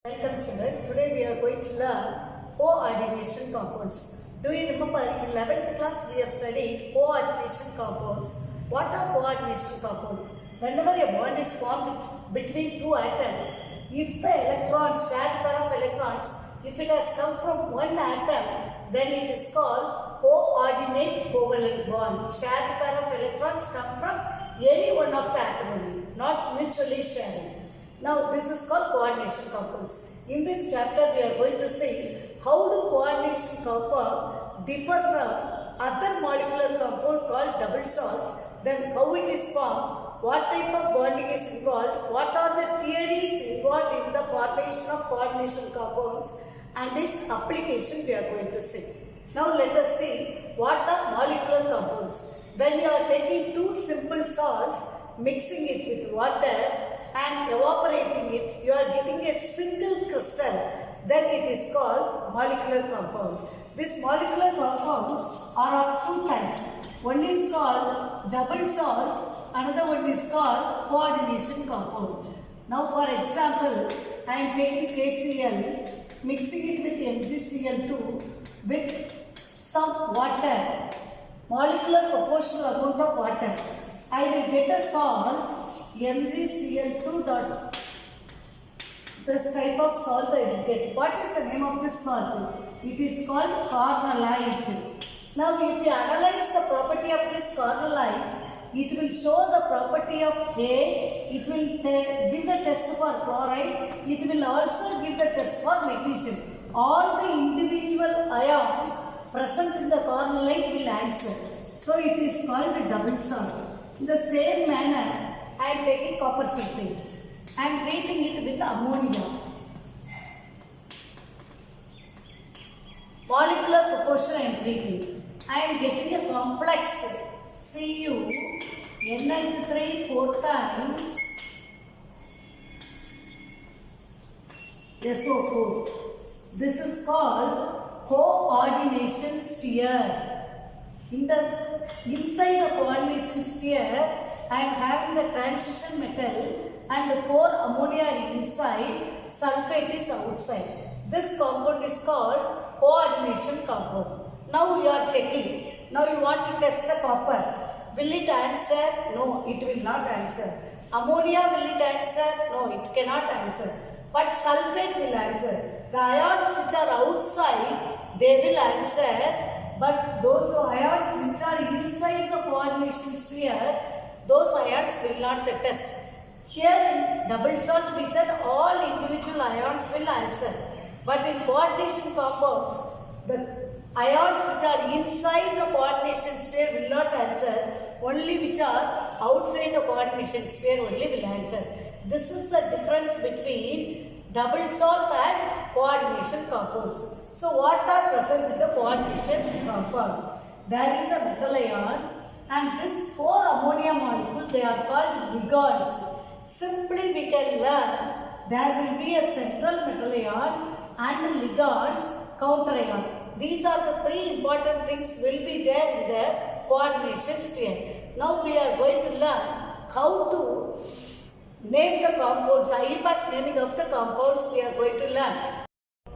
Welcome children. Today we are going to learn coordination compounds. Do you remember in 11th class we have studied coordination compounds. What are coordination compounds? Whenever a bond is formed between two atoms, if the electrons, shared pair of electrons, if it has come from one atom, then it is called coordinate covalent bond. Shared pair of electrons come from any one of the atom only, not mutually sharing. Now this is called coordination compounds. In this chapter we are going to see how do coordination compound differ from other molecular compound called double salt, then how it is formed, what type of bonding is involved, what are the theories involved in the formation of coordination compounds, and its application we are going to see. Now let us see what are molecular compounds. When you are taking two simple salts, mixing it with water and evaporating it, you are getting a single crystal, then it is called molecular compound. These molecular compounds are of two types. One is called double salt, another one is called coordination compound. Now for example, I am taking KCl, mixing it with MgCl2 with some water, molecular proportional amount of water. I will get a salt MgCl2 dot. This type of salt I will get. What is the name of this salt? It is called cornellite. Now if you analyze the property of this cornellite, it will show the property of A, it will give the test for chloride, it will also give the test for magnesium. All the individual ions present in the cornellite will answer. So it is called a double salt. In the same manner, I am taking copper sulfate. I am treating it with ammonia. Molecular proportion I am treating. I am getting a complex Cu NH3 4 times SO4. This is called coordination sphere. Inside the coordination sphere, I am having the transition metal and 4 ammonia inside, sulfate is outside. This compound is called coordination compound. Now you are checking. Now you want to test the copper. Will it answer? No, it will not answer. Ammonia, will it answer? No, it cannot answer. But sulfate will answer. The ions which are outside, they will answer. But those ions which are inside the coordination sphere, those ions will not test. Here in double salt we said all individual ions will answer. But in coordination compounds, the ions which are inside the coordination sphere will not answer. Only which are outside the coordination sphere only will answer. This is the difference between double salt and coordination compounds. So what are present in the coordination compound? There is a metal ion. And this 4 ammonia molecules, they are called ligands. Simply we can learn there will be a central metal ion and ligands counter ion. These are the 3 important things will be there in the coordination sphere. Now we are going to learn how to name the compounds. IUPAC naming of the compounds we are going to learn.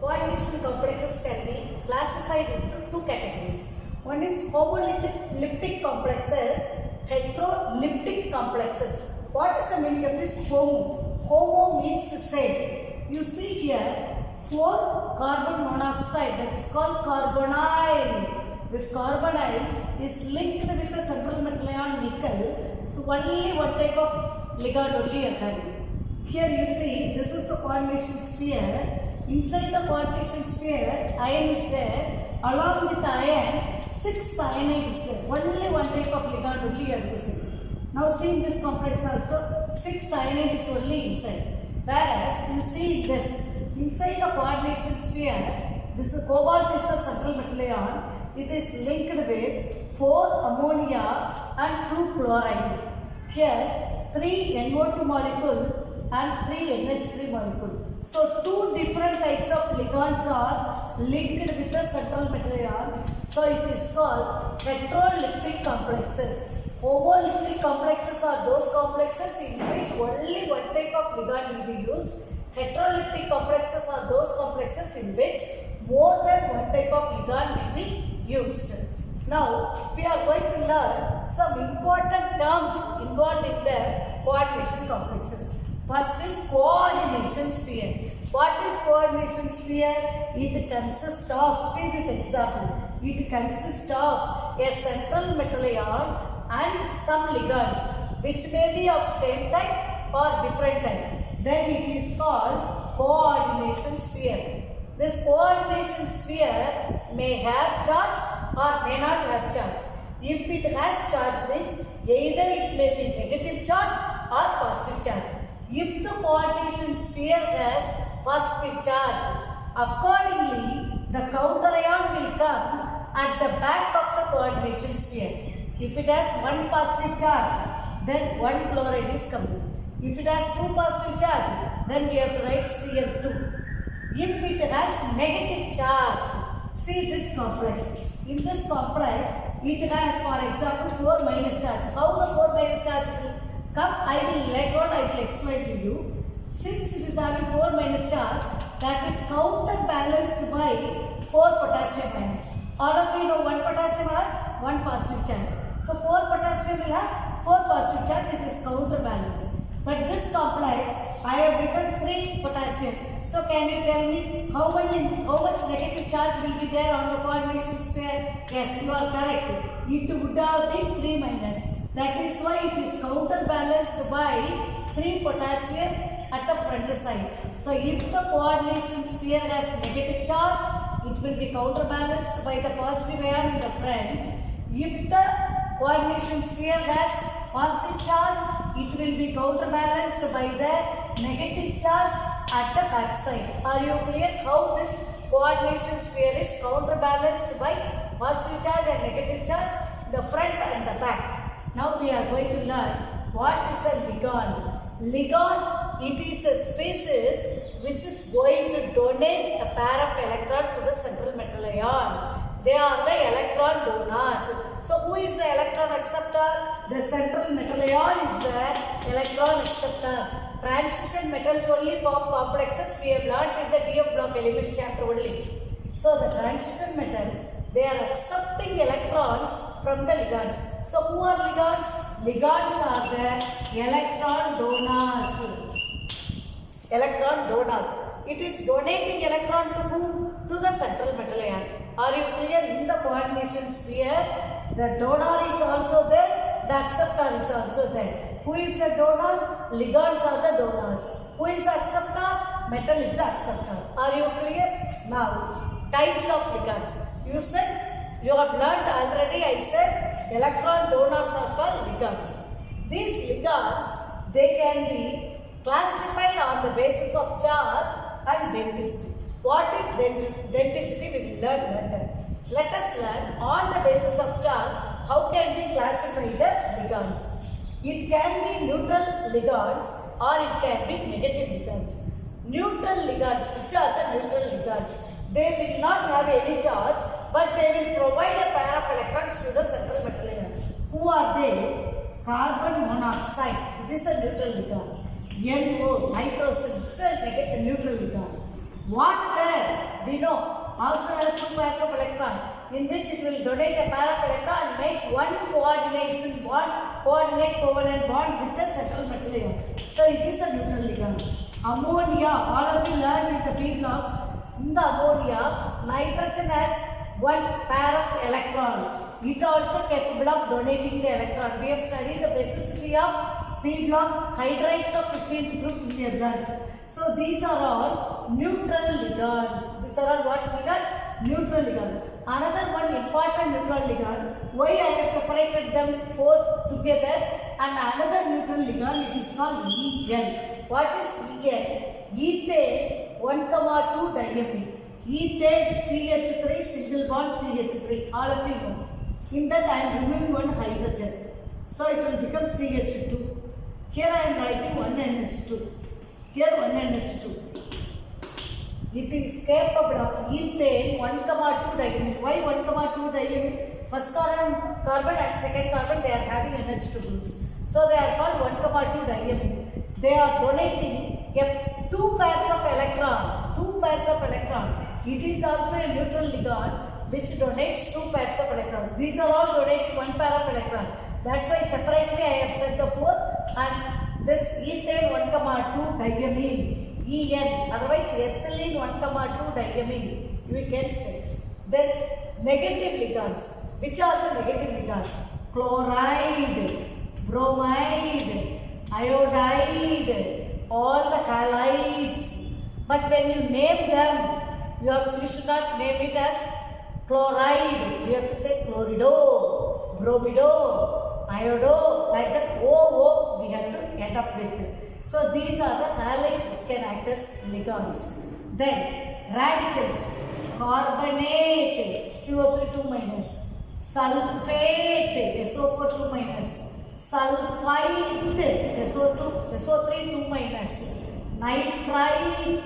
Coordination complexes can be classified into 2 categories. One is homolytic complexes, heterolytic complexes. What is the meaning of this homo? Homo means same. You see here 4 carbon monoxide, that is called carbonyl. This carbonyl is linked with the central metal ion nickel to only one type of ligand only occurring. Here you see this is the coordination sphere. Inside the coordination sphere, iron is there. Along with the iron, 6 cyanide is there. Only one type of ligand only you are using. Now see in this complex also, 6 cyanide is only inside. Whereas you see this, inside the coordination sphere, this cobalt is the central metal ion. It is linked with 4 ammonia and 2 chloride. Here 3 NO2 molecule and 3 NH3 molecule. So 2 different types of ligands are linked with the central metal ion. So it is called heterolytic complexes. Homolytic complexes are those complexes in which only one type of ligand will be used. Heteroleptic complexes are those complexes in which more than one type of ligand will be used. Now we are going to learn some important terms involved in the coordination complexes. First is coordination sphere. What is coordination sphere? It consists of, see this example, it consists of a central metal ion and some ligands which may be of same type or different type. Then it is called coordination sphere. This coordination sphere may have charge or may not have charge. If it has charge means either it may be negative charge or positive charge. If the coordination sphere has positive charge, accordingly the counter ion will come at the back of the coordination sphere. If it has one positive charge, then one chloride is coming. If it has two positive charge, then we have to write Cl2. If it has negative charge, see this complex. In this complex, it has, for example, 4 minus charge. How the 4 minus charge will come, I will later on I will explain to you. Since it is having 4 minus charge, that is counterbalanced by 4 potassium ions. All of you know 1 potassium has 1 positive charge. So 4 potassium will have 4 positive charge, it is counterbalanced. But this complex, I have written 3 potassium. So can you tell me how much negative charge will be there on the coordination sphere? Yes, you are correct. It would have been 3 minus. That is why it is counterbalanced by 3 potassium at the front side. So if the coordination sphere has negative charge, it will be counterbalanced by the positive ion in the front. If the coordination sphere has positive charge, it will be counterbalanced by the negative charge at the back side. Are you clear how this coordination sphere is counterbalanced by positive charge and negative charge, the front and the back? Now we are going to learn what is a ligand. Ligand, it is a species which is going to donate a pair of electrons to the central metal ion. They are the electron donors. So who is the electron acceptor? The central metal ion is the electron acceptor. Transition metals only form complexes. We have learnt in the DF block element chapter only. So the transition metals, they are accepting electrons from the ligands. So who are ligands? Ligands are the electron donors. Electron donors. It is donating electron to whom? To the central metal ion. Are you clear? In the coordination sphere, the donor is also there, the acceptor is also there. Who is the donor? Ligands are the donors. Who is the acceptor? Metal is the acceptor. Are you clear? Now, types of ligands. You said, you have learnt already, I said, electron donors are called ligands. These ligands, they can be classified on the basis of charge and density. What is density? We will learn later. Let us learn on the basis of charge, how can we classify the ligands. It can be neutral ligands or it can be negative ligands. Neutral ligands, which are the neutral ligands? They will not have any charge, but they will provide a pair of electrons to the central metal ion. Who are they? Carbon monoxide, it is a neutral ligand. NO, nitrogen, it's a negative neutral ligand. Water, we know, also has 2 pairs of electrons, in which it will donate a pair of electrons and make one coordination bond, coordinate covalent bond with the central metal ion. So it is a neutral ligand. Ammonia, all of you learned in the P block. In the ammonia, nitrogen has 1 pair of electron. It also capable of donating the electron. We have studied the basicity of P block hydrides of 15th group in your blood. So these are all neutral ligands. These are all what ligands? Neutral ligand. Another one important neutral ligand. Why I have separated them 4 together? And another neutral ligand, it is called En. What is En? Ethane 1,2 diamine. Ethane CH3 single bond CH3. All of you know. In that I am removing 1 hydrogen. So it will become CH2. Here I am writing 1 NH2. Here 1 NH2. It is capable of ethane 1,2 diamine. Why 1,2 diamine? First carbon and second carbon, they are having NH2 groups. So they are called 1,2 diamine. They are donating a two pairs of electron. It is also a neutral ligand which donates two pairs of electron. These are all donating one pair of electron. That's why separately I have said the four, and this ethane 1,2 diamine, En, otherwise ethylene 1,2 diamine, we can say. Then negative ligands. Which are the negative ligands? Chloride, bromide, iodide, all the halides. But when you name them, you should not name it as chloride. You have to say chlorido, bromido, iodo, like that. O we have to end up with. So these are the halides which can act as ligands. Then radicals: carbonate, CO3 2 minus, sulfate, SO4 2 minus, sulfite, SO3 2 minus, nitrite,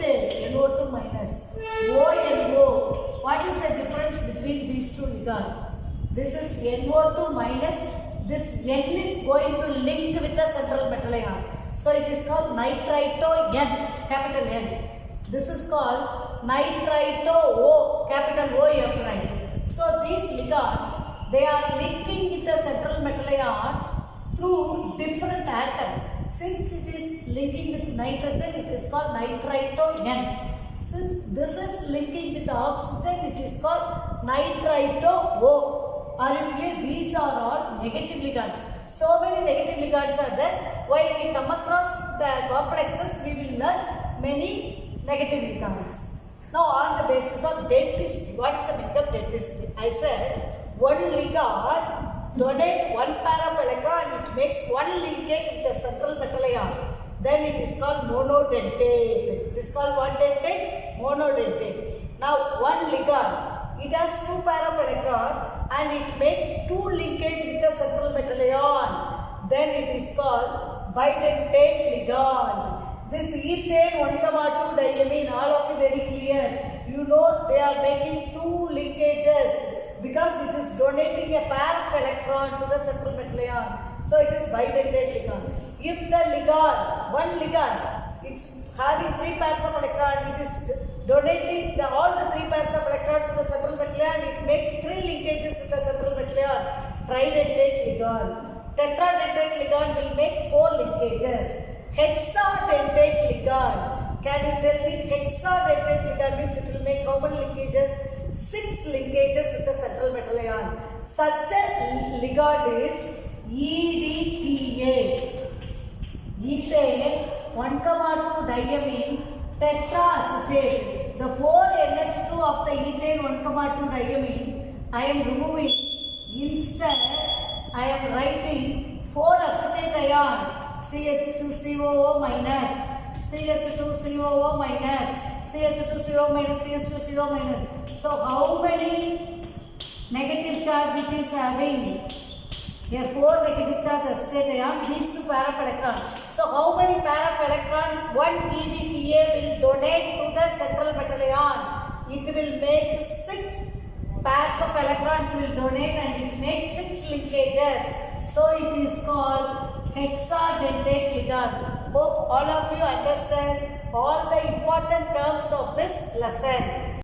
NO2 minus, O and O. What is the difference between these two ligands? This is NO2 minus. This N is going to link with the central metal ion. So it is called nitrito N, capital N. This is called nitrito O, capital O you have to write. So these ligands, they are linking with the central metal ion through different atoms. Since it is linking with nitrogen, it is called nitrito N. Since this is linking with the oxygen, it is called nitrito O. Are you clear? These are all negative ligands. So many negative ligands are there. While we come across the complexes, we will learn many negative ligands. Now on the basis of denticity, what is the meaning of denticity? I said one ligand donate one pair of electron, it makes one linkage with the central metal ion. Then it is called monodentate. It is called what dentate? Monodentate. Now one ligand, it has two pair of electron and it makes two linkage with the central metal ion. Then it is called bidentate ligand. This ethane 1,2 diamine, all of you very clear. You know they are making two linkages because it is donating a pair of electron to the central metal ion. So it is bidentate ligand. If the ligand, one ligand, it's having three pairs of electron, it is donating all the three pairs of electron to the central metal ion, it makes three linkages with the central metal ion. Tridentate ligand. Tetradentate ligand will make four linkages. Hexadentate ligand. Can you tell me hexadentate ligand means it will make how many linkages? 6 linkages with the central metal ion. Such a ligand is EDTA. Ethane 1,2 diamine tetraacetate. The 4NH2 of the ethane 1,2 diamine I am removing. Instead, I am writing 4-acetate ion CH2COO minus, CH2COO minus, CH2CO minus, CH2CO minus. So how many negative charge it is having? Here 4 negative charge acetate ion, these two pair of electron. So how many pair of electron? One EDTA will donate to the central metal ion. It will make 6 pairs of electron. It will donate and it makes 6 linkages. So it is called hexadentate ligand. Hope all of you understand all the important terms of this lesson.